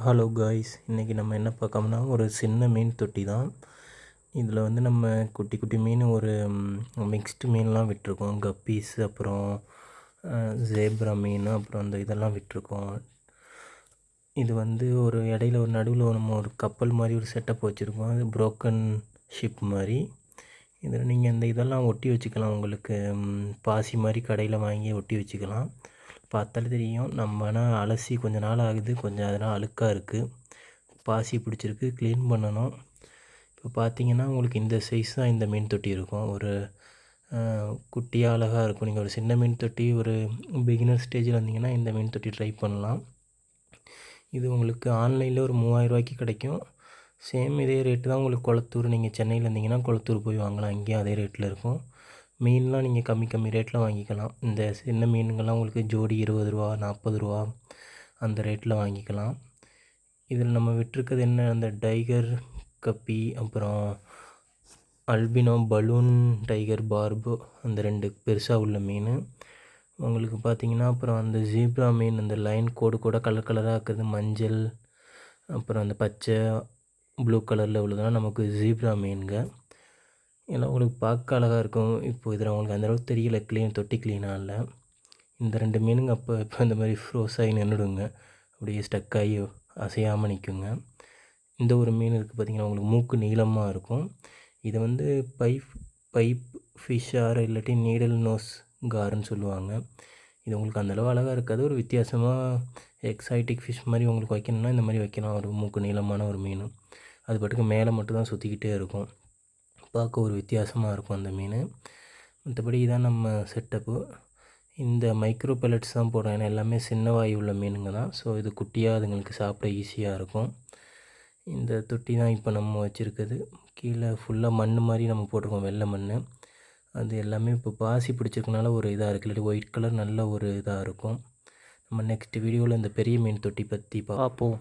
Hello guys, இன்றைக்கி நம்ம என்ன பார்க்கோம்னா ஒரு சின்ன மீன் தொட்டி தான். இதில் வந்து நம்ம குட்டி குட்டி மீன் ஒரு மிக்ஸ்டு மீன்லாம் விட்டுருக்கோம். கப்பீஸ், அப்புறம் ஜேப்ரா மீன், அப்புறம் அந்த இதெல்லாம் விட்டுருக்கோம். இது வந்து ஒரு இடையில ஒரு நடுவில் நம்ம ஒரு கப்பல் மாதிரி ஒரு செட்டப் வச்சுருக்கோம். அது புரோக்கன் ஷிப் மாதிரி. இதில் நீங்கள் இந்த இதெல்லாம் ஒட்டி வச்சுக்கலாம். உங்களுக்கு பாசி மாதிரி கடையில் வாங்கி ஒட்டி வச்சுக்கலாம். பார்த்தாலே தெரியும். நம்ம ஆனால் அலசி கொஞ்சம் நாள் ஆகுது, கொஞ்சம் அதனால் அழுக்காக இருக்குது, பாசி பிடிச்சிருக்கு, க்ளீன் பண்ணணும். இப்போ பார்த்தீங்கன்னா உங்களுக்கு இந்த சைஸ் தான் இந்த மீன் தொட்டி இருக்கும். ஒரு குட்டியாக அழகாக இருக்கும். நீங்கள் ஒரு சின்ன மீன் தொட்டி ஒரு பிகினர் ஸ்டேஜில் வந்தீங்கன்னா இந்த மீன் தொட்டி ட்ரை பண்ணலாம். இது உங்களுக்கு ஆன்லைனில் ஒரு 3000 ரூபாய்க்கு கிடைக்கும். சேம் இதே ரேட்டு தான் உங்களுக்கு கொளத்தூர். நீங்கள் சென்னையில் இருந்தீங்கன்னா கொளத்தூர் போய் வாங்கலாம், இங்கேயும் அதே ரேட்டில் இருக்கும். மீன்லாம் நீங்கள் கம்மி ரேட்டில் வாங்கிக்கலாம். இந்த சின்ன மீனுங்கள்லாம் உங்களுக்கு ஜோடி 20 ரூபா, 40 ரூபா அந்த ரேட்டில் வாங்கிக்கலாம். இதில் நம்ம விட்டுருக்கிறது என்ன, அந்த டைகர் கப்பி, அப்புறம் அல்பினோ பலூன் டைகர் பார்பு, அந்த 2 பெருசாக உள்ள மீன் உங்களுக்கு பார்த்தீங்கன்னா. அப்புறம் அந்த ஜீப்ரா மீன், அந்த லைன் கோடு கலர் கலராக இருக்கிறது, மஞ்சள், அப்புறம் அந்த பச்சை ப்ளூ கலரில் உள்ளதெல்லாம் நமக்கு ஜீப்ரா மீனுங்க. எல்லாம் உங்களுக்கு பார்க்க அழகாக இருக்கும். இப்போ இதில் உங்களுக்கு அந்தளவுக்கு தெரியல, தொட்டி க்ளீனாக இல்லை. இந்த 2 மீனுங்க இப்போ இந்த மாதிரி ஃப்ரோஸ் ஆகி நின்றுடுங்க, அப்படியே ஸ்டக் ஆகி அசையாமல் நிற்குங்க. இந்த ஒரு மீன் இருக்குது பார்த்திங்கன்னா, உங்களுக்கு மூக்கு நீளமாக இருக்கும். இதை வந்து பைப் ஃபிஷ் ஆர் இல்லாட்டி நீடல் நோஸ் காருன்னு சொல்லுவாங்க. இது உங்களுக்கு அந்தளவு அழகாக இருக்காது. ஒரு வித்தியாசமாக எக்ஸாட்டிக் ஃபிஷ் மாதிரி உங்களுக்கு வைக்கணும்னா இந்த மாதிரி வைக்கலாம். ஒரு மூக்கு நீளமான ஒரு மீன், அது பாட்டுக்கு மேலே மட்டும் தான் சுற்றிக்கிட்டே இருக்கும். பார்க்க ஒரு வித்தியாசமாக இருக்கும் அந்த மீன். மற்றபடி இதான் நம்ம செட்டப்பு. இந்த மைக்ரோ பெல்லட்ஸ் தான் போடுறோம், ஏன்னா எல்லாமே சின்ன வாய் உள்ள மீனுங்க தான். ஸோ இது குட்டியாக அதுங்களுக்கு சாப்பிட ஈஸியாக இருக்கும். இந்த தொட்டி தான் இப்போ நம்ம வச்சுருக்குது. கீழே ஃபுல்லாக மண் மாதிரி நம்ம போட்டிருக்கோம், வெள்ளை மண். அது எல்லாமே இப்போ பாசி பிடிச்சிருக்கனால ஒரு இதாக இருக்குது, இல்லாட்டி ஒயிட் கலர் நல்ல ஒரு இதாக இருக்கும். நம்ம நெக்ஸ்ட் வீடியோவில் இந்த பெரிய மீன் தொட்டி பற்றி பார்ப்போம்.